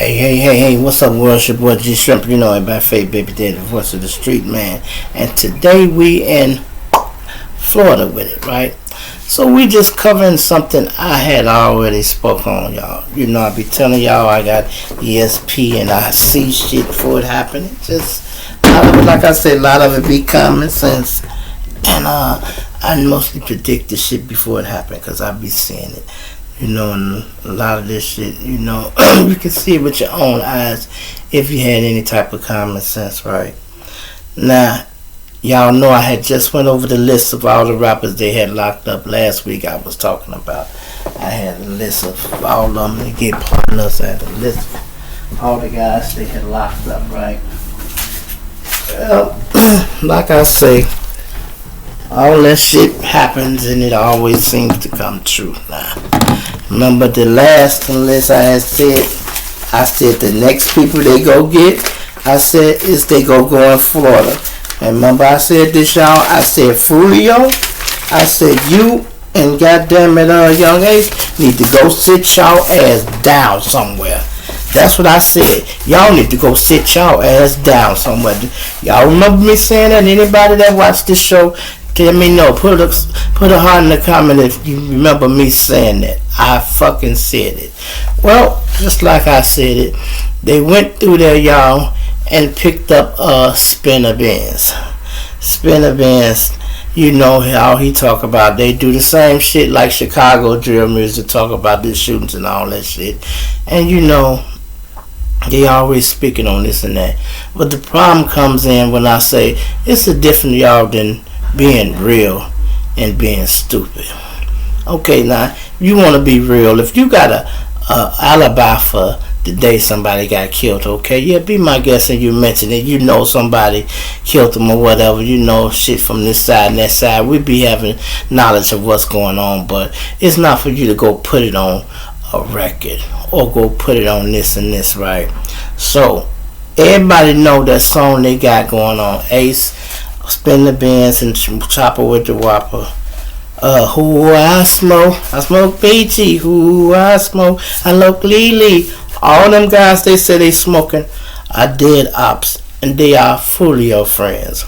Hey, what's up, world? It's your boy G Shrimp, you know it by Faith Baby Daddy, the voice of the street man. And today we in Florida with it, right? So we just covering something I had already spoke on, y'all. You know, I be telling y'all I got ESP and I see shit before it happen. It just, a lot of it, like I said, a lot of it be common sense. And I mostly predict the shit before it happen because I be seeing it. You know, and a lot of this shit, you know, you can see it with your own eyes if you had any type of common sense, right? Now, y'all know I had just went over the list of all the rappers they had locked up last week. I was talking about. I had a list of all of them to get partners. I had a list of all the guys they had locked up, right? Well, like I say, all that shit happens and it always seems to come true. Now, remember the last list I said the next people they go get, I said is they go in Florida. And remember I said this, y'all, I said Fulio, I said you and goddamn it, young age need to go sit y'all ass down somewhere. That's what I said. Y'all need to go sit y'all ass down somewhere. Y'all remember me saying that? Anybody that watched this show, tell me no. Put a heart in the comment if you remember me saying that. I fucking said it. Well, just like I said it, they went through there, y'all, and picked up Spinner Benz. Spinner Benz, you know how he talk about they do the same shit like Chicago drill music, talk about the shootings and all that shit. And you know, they always speaking on this and that. But the problem comes in when I say it's a different y'all than being real and being stupid. Okay, now you want to be real. If you got a alibi for the day somebody got killed, okay, yeah, be my guest and you mention it. You know somebody killed them or whatever. You know shit from this side and that side. We be having knowledge of what's going on, but it's not for you to go put it on a record or go put it on this and this, right? So everybody know that song they got going on. Ace, Spin the Benz and Chopper with the Whopper. Who I smoke BT. Who I smoke, I look Lily. All them guys they say they smoking are dead ops, and they are Fulio friends.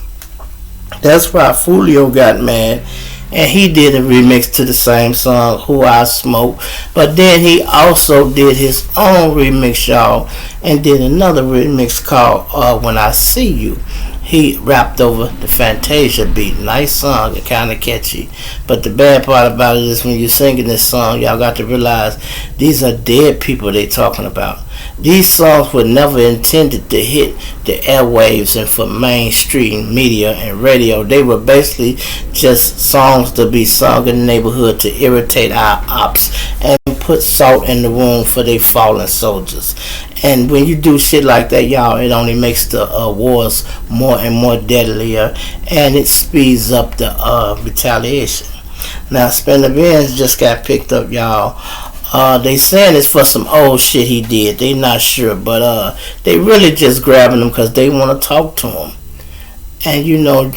That's why Fulio got mad, and he did a remix to the same song, Who I Smoke. But then he also did his own remix, y'all, and did another remix called When I See You. He rapped over the Fantasia beat. Nice song, and kind of catchy. But the bad part about it is when you're singing this song, y'all got to realize these are dead people they talking about. These songs were never intended to hit the airwaves and for mainstream media and radio. They were basically just songs to be sung in the neighborhood to irritate our ops and put salt in the wound for their fallen soldiers. And when you do shit like that, y'all, it only makes the wars more and more deadlier, and it speeds up the retaliation. Now, Spender Benz just got picked up, y'all. They saying it's for some old shit he did. They not sure, but they really just grabbing him because they want to talk to him. And you know,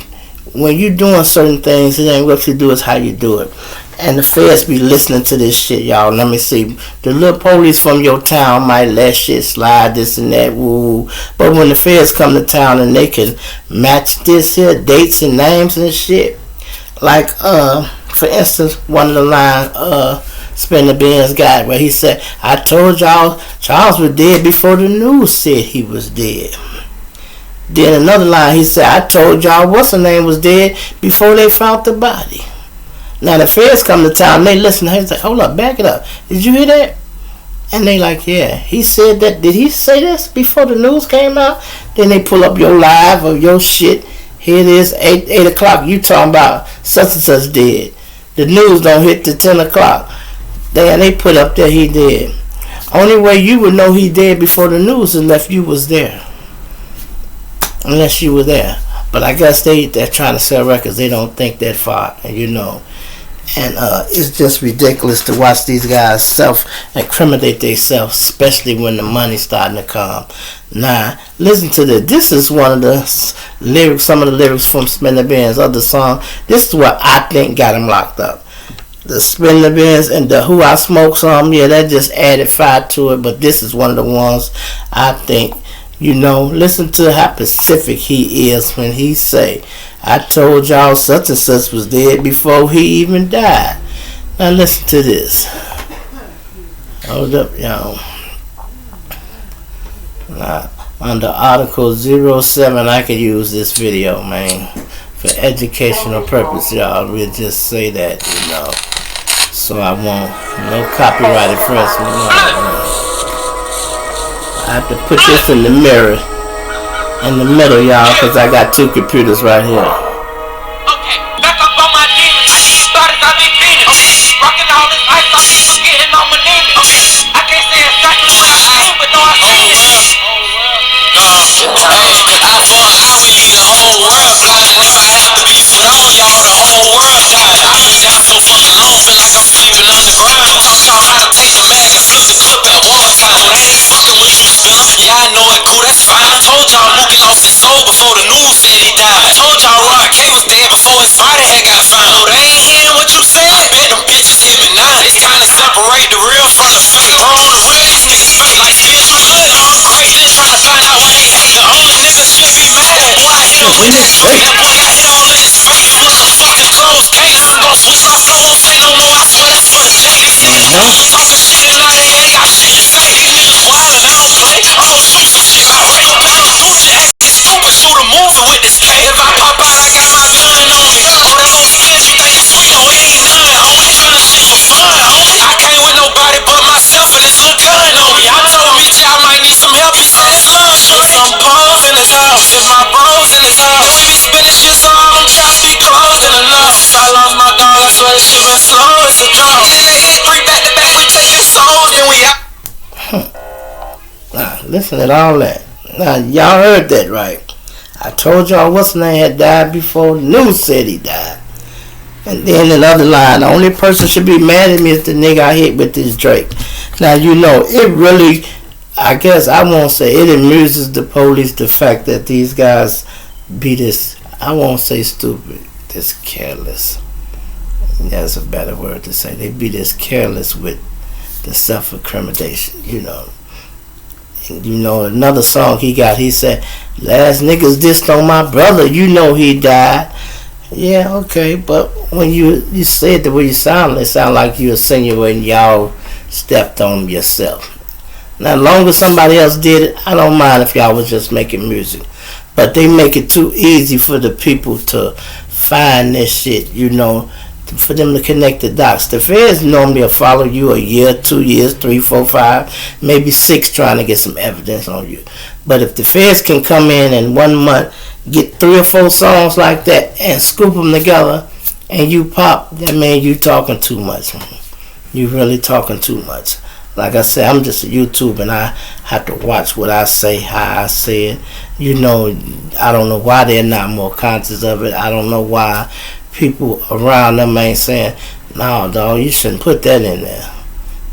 when you doing certain things, it ain't what you do, it's how you do it. And the feds be listening to this shit, y'all. Let me see. The little police from your town might let shit slide, this and that, woo. But when the feds come to town and they can match this here, dates and names and shit. Like, for instance, one of the lines, Spender Benz got where he said, I told y'all Charles was dead before the news said he was dead. Then another line, he said, I told y'all what's her name was dead before they found the body. Now the feds come to town, they listen, he's like, hold up, back it up. Did you hear that? And they like, yeah, he said that. Did he say this before the news came out? Then they pull up your live or your shit. Here it is, 8 o'clock. You talking about such and such dead. The news don't hit to 10 o'clock. They put up there he dead. Only way you would know he dead before the news is if you was there. Unless you were there. But I guess they're trying to sell records. They don't think that far, and you know. And it's just ridiculous to watch these guys self-incriminate themselves, especially when the money's starting to come. Now, listen to this. This is one of the lyrics, some of the lyrics from Spender Benz other song. This is what I think got him locked up. the Spender Bins and the Who I Smoke Some, yeah, that just added fire to it. But this is one of the ones I think, listen to how specific he is when he say, I told y'all such and such was dead before he even died. Now listen to this. Hold up, y'all. Under Article 07, I can use this video, man, for educational purpose, y'all. We'll just say that, so I won't, no copyright infringement. I have to put this in the mirror, in the middle, y'all, because I got two computers right here. Okay, back up on my demons. Started I be fiending. Rocking all this ice, I was getting on my knees. I can't say exactly what I seen, but no, I seen it. Eye for an eye, we leave the whole world blind. If I have to beef with all y'all, the whole world died. I've been down so fucking long, feel like I'm sleeping underground. Taught y'all how to take a mag and flip the clip in wartime. That ain't fucking with you, spinner. Yeah, I know it, cool, that's fine. I told y'all Mookie lost his soul before the news said he died. I told y'all Rod K was dead before his body had got found. No, they ain't hearing what you said. Bet them bitches hit me now. It's time to separate the real from the fake. Bro, the real these niggas fake. Like spiritual blood, all crazy, trying to find out why he hate. The only nigga should be mad at boy, I hit him with this straight. That boy got hit all in his face with the fucking closed case. I'm gon' switch my flow, won't say no more. I swear that's for the J. These niggas talking shit and now they ain't got shit to say. These niggas wild and I don't play. I'ma shoot some shit like Ray. Now the future acting stupid, shoot a movie with this K. If I pop out, I got my gun on me. Oh, that little stench you think it's sweet? Oh, it ain't none, homie. Killing shit for fun, homie. I came with nobody but myself and this little gun on me. I told Mitch I might need some help. He said slum. Shoot some pros in his house. It's my bros in his house. The way we spinning shit so all them traps be closed in enough. Since I lost my dog, I swear this shit been slow as a drum. Hit in the head, 3 back to back, we taking souls, then we out. Now, listen to all that. Now, y'all heard that right. I told y'all what's his name had died before the news said he died. And then another line, the only person should be mad at me is the nigga I hit with this Drake. Now, it really, I guess I won't say it amuses the police the fact that these guys be this, I won't say stupid, this careless. That's a better word to say. They be this careless with the self-incrimination, Another song he got, he said, last niggas dissed on my brother, he died. Yeah, okay, but when you say it the way you sound, it sound like you insinuating y'all stepped on him yourself. Now, as long as somebody else did it, I don't mind if y'all was just making music. But they make it too easy for the people to find this shit, for them to connect the dots. The feds normally will follow you a year, 2 years, 3, 4, 5, maybe 6 trying to get some evidence on you. But if the feds can come in 1 month, get 3 or 4 songs like that and scoop them together and you pop, that means you talking too much. You really talking too much. Like I said, I'm just a YouTuber and I have to watch what I say, how I say it. I don't know why they're not more conscious of it. I don't know why people around them ain't saying, no, dog, you shouldn't put that in there.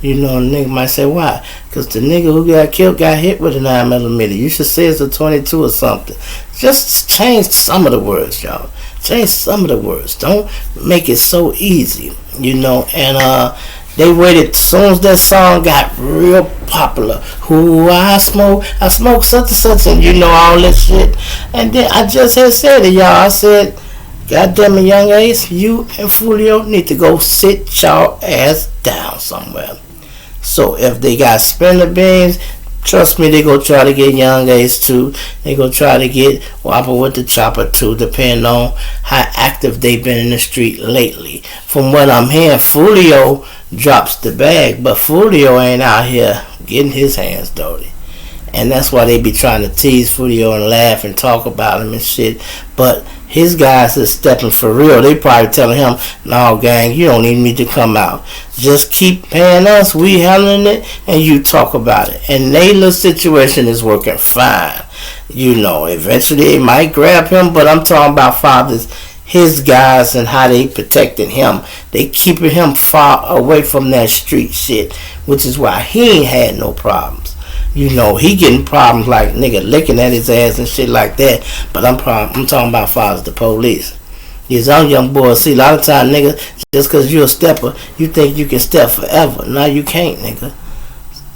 A nigga might say, why? Because the nigga who got killed got hit with a 9mm. You should say it's a 22 or something. Just change some of the words, y'all. Change some of the words. Don't make it so easy, And they waited as soon as that song got real popular. Who I smoke such and such, and all that shit. And then I just had said to y'all, I said, goddamn it, Young Ace, you and Fulio need to go sit y'all ass down somewhere. So if they got Spender Beans, trust me, they go try to get Young Ace too. They go try to get Whopper with the Chopper too, depending on how active they been in the street lately. From what I'm hearing, Fulio drops the bag, but Fulio ain't out here getting his hands dirty. And that's why they be trying to tease Fulio and laugh and talk about him and shit. But his guys is stepping for real. They probably telling him, no, gang, you don't even need to come out. Just keep paying us. We handling it, and you talk about it. And Nayla's situation is working fine. Eventually they might grab him, but I'm talking about fathers, his guys, and how they protecting him. They keeping him far away from that street shit, which is why he ain't had no problems. He getting problems like nigga licking at his ass and shit like that. But I'm talking about fathers, the police. These young boys, see, a lot of times niggas Just because you're a stepper, you think you can step forever. No, you can't, nigga.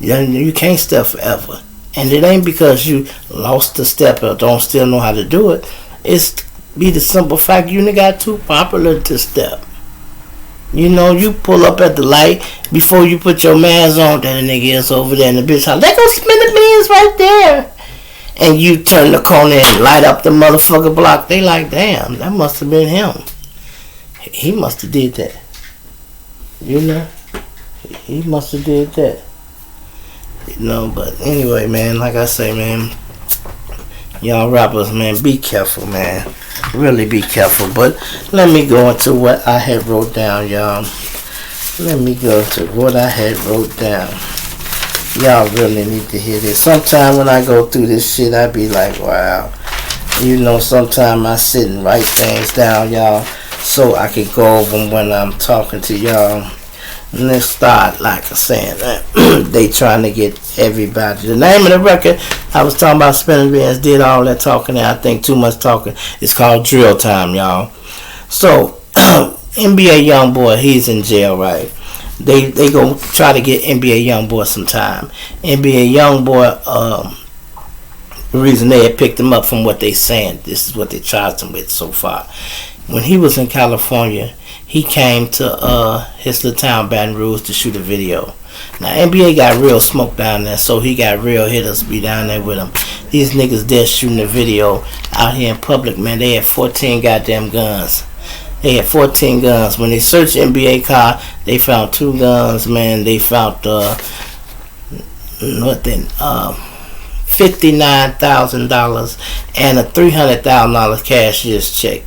You can't step forever. And it ain't because you lost the step or don't still know how to do it. It's be the simple fact you got too popular to step. You know, you pull up at the light before you put your mask on, that nigga is over there in the bitch house. They go spin the beans right there. And you turn the corner and light up the motherfucker block. They like, damn, that must have been him. He must have did that. You know? He must have did that. You know, but anyway, man, like I say, man, y'all rappers, man, be careful, man. Really be careful. But let me go into what I had wrote down, y'all. Let me go to what I had wrote down. Y'all really need to hear this. Sometime when I go through this shit, I be like, wow. You know, sometime I sit and write things down, y'all, so I can go over them when I'm talking to y'all. And let's start, like I'm saying, they trying to get everybody. The name of the record, I was talking about Spinning Bands, did all that talking, and I think too much talking. It's called Drill Time, y'all. So, NBA Youngboy, he's in jail, right? They go try to get NBA Youngboy some time. NBA Youngboy, the reason they had picked him up from what they saying, this is what they charged him with so far. When he was in California, he came to his little town, Baton Rouge, to shoot a video. Now, NBA got real smoke down there, so he got real hitters be down there with him. These niggas there shooting a video out here in public, man. They had 14 goddamn guns. They had 14 guns. When they searched NBA car, they found 2 guns, man. They found $59,000 and a $300,000 cashier's check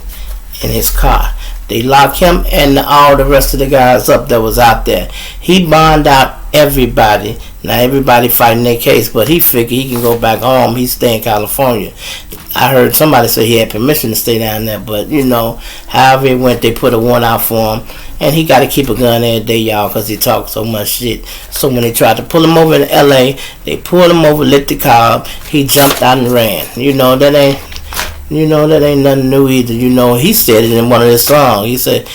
in his car. They locked him and all the rest of the guys up that was out there. He bonded out everybody. Now everybody fighting their case, but he figured he can go back home. He stay in California. I heard somebody say he had permission to stay down there, but you know, however it went, they put a warrant out for him, and he got to keep a gun every day, y'all, because he talked so much shit. So when they tried to pull him over in L.A., they pulled him over, lit the car up, he jumped out and ran. You know, that ain't nothing new either. You know, he said it in one of his songs. He said,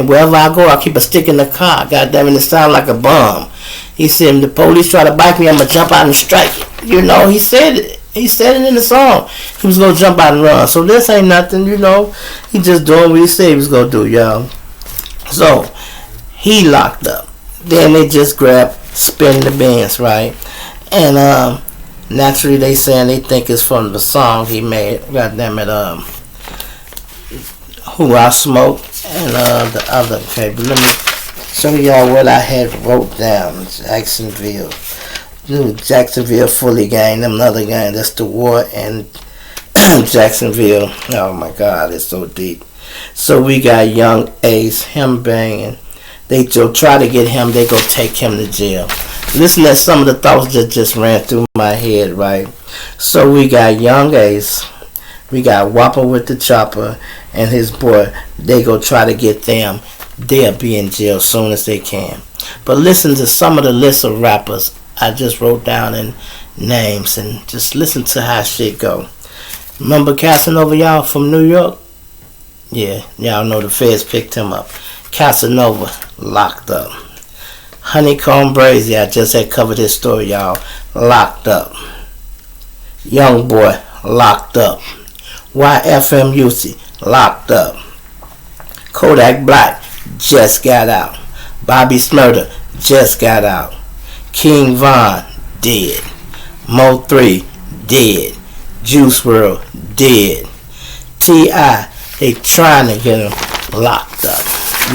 wherever I go, I keep a stick in the car. God damn it, it sound like a bomb. He said, if the police try to bite me, I'm going to jump out and strike it. You know, he said it. He said it in the song. He was going to jump out and run. So this ain't nothing, you know. He just doing what he said he was going to do, y'all. So, he locked up. Then they just grabbed Spin the Bands, right? And, naturally, they saying they think it's from the song he made. Goddamn it, Who I Smoke and the other. Okay, but let me show y'all what I had wrote down. Jacksonville, Fully Gang, them another gang. That's the war and Jacksonville. Oh my God, it's so deep. So we got Young Ace, him banging. They try to get him. They go take him to jail. Listen to some of the thoughts that just ran through my head, right? So we got Young Ace, we got Whopper with the Chopper, and his boy. They go try to get them. They'll be in jail as soon as they can. But listen to some of the list of rappers I just wrote down in names, and just listen to how shit go. Remember Casanova, y'all, from New York? Yeah, y'all know the feds picked him up. Casanova locked up. Honeycomb Brazy, I just had covered his story, y'all. Locked up. Young Boy, locked up. YFMUC, locked up. Kodak Black, just got out. Bobby Smurder, just got out. King Von, dead. Mo 3, dead. Juice WRLD, dead. T.I., they trying to get him locked up.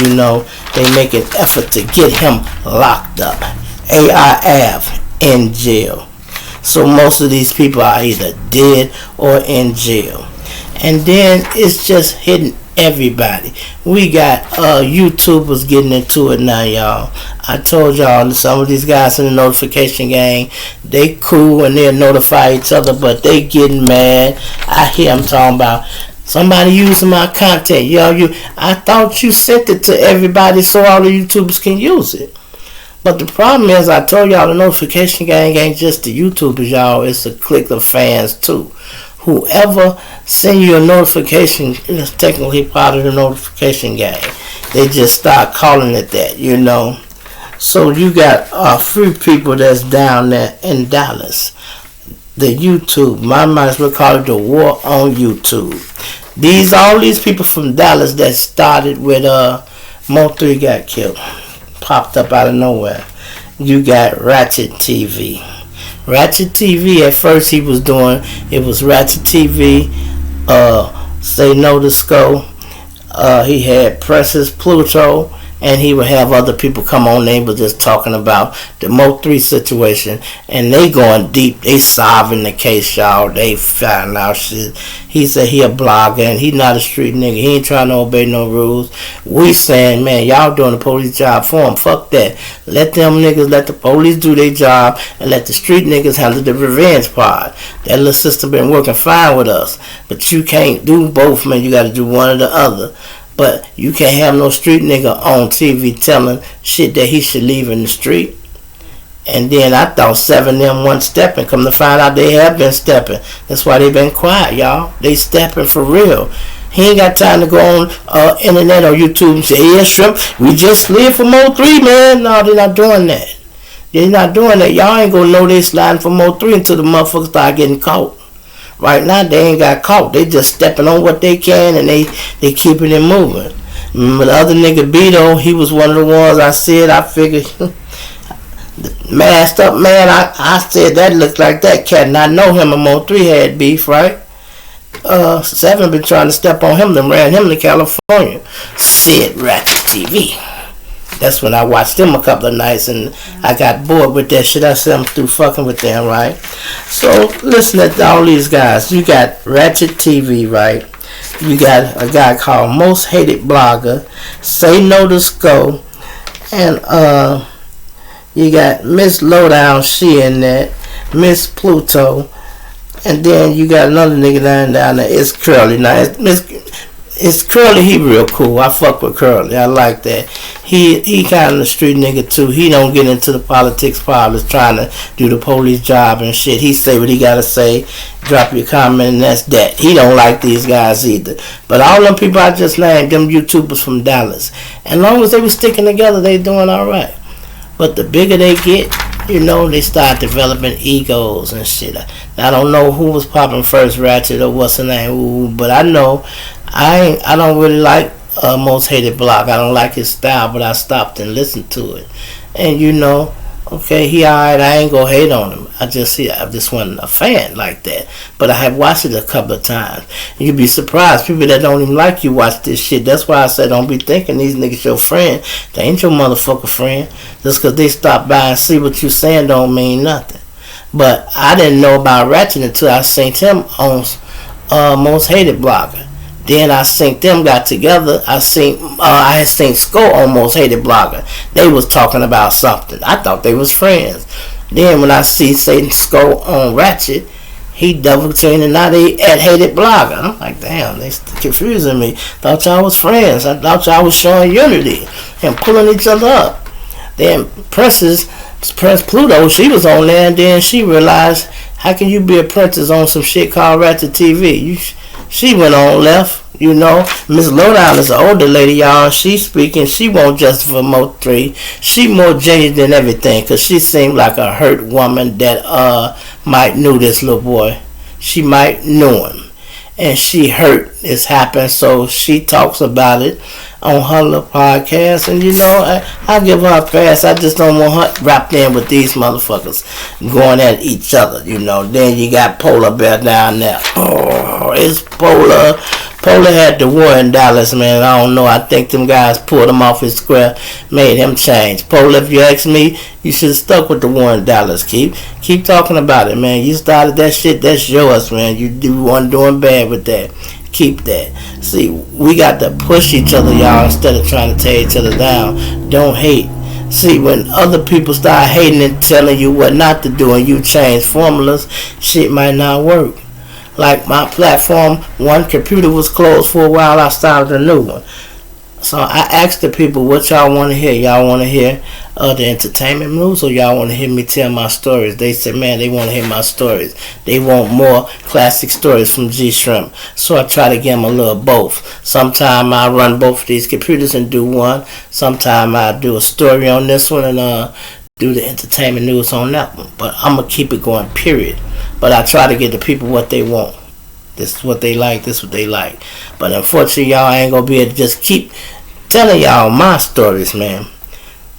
You know, they make an effort to get him locked up. AIF in jail. So most of these people are either dead or in jail. And then it's just hitting everybody. We got YouTubers getting into it now, y'all. I told y'all some of these guys in the notification gang, they cool and they'll notify each other, but they getting mad. I hear them talking about somebody using my content. I thought you sent it to everybody so all the YouTubers can use it. But the problem is, I told y'all the notification gang ain't just the YouTubers, y'all. It's a clique of fans too. Whoever send you a notification is technically part of the notification gang. They just start calling it that, you know. So you got a few people that's down there in Dallas. The YouTube, might as well call it the war on YouTube. All these people from Dallas that started with Mo3 got killed, popped up out of nowhere. You got Ratchet TV. Ratchet TV, at first he was doing, it was Ratchet TV, Say No to Skull. He had Precious Pluto, and he would have other people come on. They were just talking about the Mo3 situation, and they going deep. They solving the case, y'all. They finding out shit. He said he a blogger, and he not a street nigga. He ain't trying to obey no rules. We saying, man, y'all doing the police job for him. Fuck that. Let them niggas, let the police do their job, and let the street niggas handle the revenge part. That little system been working fine with us, but you can't do both, man. You got to do one or the other. But you can't have no street nigga on TV telling shit that he should leave in the street. And then I thought 7 of them wasn't stepping. Come to find out they have been stepping. That's why they been quiet, y'all. They stepping for real. He ain't got time to go on internet or YouTube and say, yeah, shrimp, we just slid for Mo3, man. No, they're not doing that. They're not doing that. Y'all ain't gonna know they sliding for Mo3 until the motherfuckers start getting caught. Right now, they ain't got caught. They just stepping on what they can, and they keeping it moving. Remember the other nigga, Beto, he was one of the ones I said, I figured, masked up, man, I said that looked like that cat, and I know him and Mo3 had beef, right? 7 been trying to step on him, then ran him to California. Said Ratchet TV. That's when I watched them a couple of nights, and I got bored with that shit. I said I'm through fucking with them, right? So listen to all these guys. You got Ratchet TV, right? You got a guy called Most Hated Blogger, Say No to Skull, and you got Miss Lowdown, she in that, Miss Pluto, and then you got another nigga down there. It's Curly. Now it's Curly. He real cool. I fuck with Curly. I like that. He kind of a street nigga too. He don't get into the politics parlors trying to do the police job and shit. He say what he gotta say. Drop your comment and that's that. He don't like these guys either. But all them people I just named, them YouTubers from Dallas, as long as they was sticking together, they doing all right. But the bigger they get, you know, they start developing egos and shit. I don't know who was popping first, Ratchet or what's the name, ooh, but I know I don't really like Most Hated Block. I don't like his style, but I stopped and listened to it. And you know, okay, he alright. I ain't gonna hate on him. I just wasn't a fan like that. But I have watched it a couple of times. You'd be surprised. People that don't even like you watch this shit. That's why I said don't be thinking these niggas your friend. They ain't your motherfucker friend. Just because they stop by and see what you saying don't mean nothing. But I didn't know about Ratchet until I seen him on Most Hated Blogger. Then I seen them got together. I had seen Skull on Most Hated Blogger. They was talking about something. I thought they was friends. Then when I see Satan Skull on Ratchet, he double chaining. Now they at Hated Blogger. I'm like, damn, they confusing me. Thought y'all was friends. I thought y'all was showing unity and pulling each other up. Then Princess Pluto, she was on there, and then she realized, how can you be a princess on some shit called Ratchet TV? She went on left, you know. Miss Lowdown is an older lady, y'all. She speaking. She won't justify Mo3. She more jaded than everything, because she seemed like a hurt woman that might knew this little boy. She might know him. And she hurt. It's happened, so she talks about it on her little podcast. And you know, I give her a pass. I just don't want her wrapped in with these motherfuckers going at each other, you know. Then you got Polar Bear down there. Oh, it's Polar. Polar had the war in Dallas, man. I don't know. I think them guys pulled him off his square, made him change. Polar, if you ask me, you should have stuck with the war in Dallas. Keep talking about it, man. You started that shit. That's yours, man. You weren't doing bad with that. Keep that. See, we got to push each other, y'all, instead of trying to tear each other down. Don't hate. See, when other people start hating and telling you what not to do and you change formulas, shit might not work. Like my platform, one computer was closed for a while, I started a new one. So I asked the people what y'all want to hear. Y'all want to hear the entertainment news, or y'all want to hear me tell my stories? They said, man, they want to hear my stories. They want more classic stories from G Shrimp. So I try to give them a little both. Sometime I run both of these computers and do one. Sometime I do a story on this one and do the entertainment news on that one. But I'm going to keep it going, period. But I try to get the people what they want. This is what they like, this is what they like. But unfortunately, y'all ain't going to be able to just keep telling y'all my stories, man.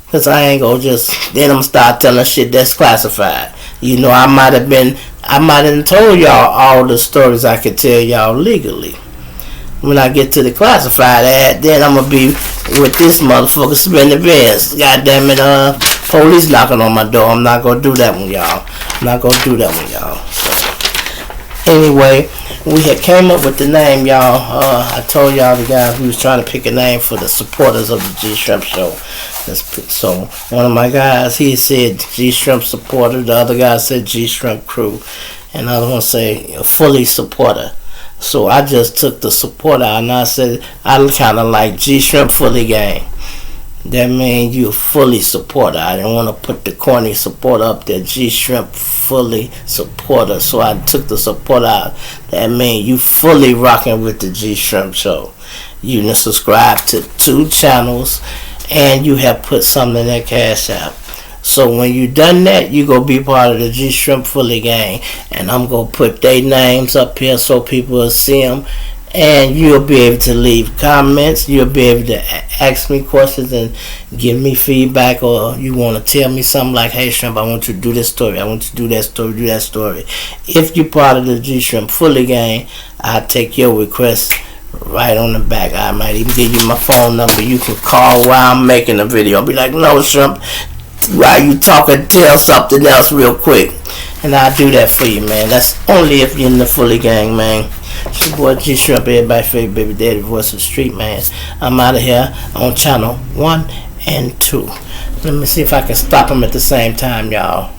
Because I ain't going to then I'm going to start telling shit that's classified. You know, I might have told y'all all the stories I could tell y'all legally. When I get to the classified ad, then I'm going to be with this motherfucker spinning beds. Goddamn it, police knocking on my door. I'm not going to do that one, y'all. I'm not going to do that one, y'all. So, anyway, we had came up with the name, y'all. I told y'all the guys we was trying to pick a name for the supporters of the G Shrimp show. So one of my guys, he said G Shrimp supporter. The other guy said G Shrimp crew, and the other one say fully supporter. So I just took the supporter out and I said I kind of like G Shrimp fully gang. That means you fully supporter. I didn't want to put the corny supporter up there. G Shrimp fully supporter. So I took the supporter out. That means you fully rocking with the G Shrimp show. You can subscribe to 2 channels and you have put something in that Cash App. So when you done that, you go be part of the G Shrimp fully gang. And I'm going to put their names up here so people will see them. And you'll be able to leave comments. You'll be able to ask me questions and give me feedback. Or you want to tell me something like, hey, Shrimp, I want you to do this story. I want you to do that story, do that story. If you're part of the G Shrimp fully gang, I'll take your request right on the back. I might even give you my phone number. You can call while I'm making the video. I'll be like, no, Shrimp, while you talking, tell something else real quick. And I'll do that for you, man. That's only if you're in the fully gang, man. It's your boy G Shrimp, everybody's favorite baby daddy, voice of the street, man. I'm out of here on channel 1 and 2. Let me see if I can stop them at the same time, y'all.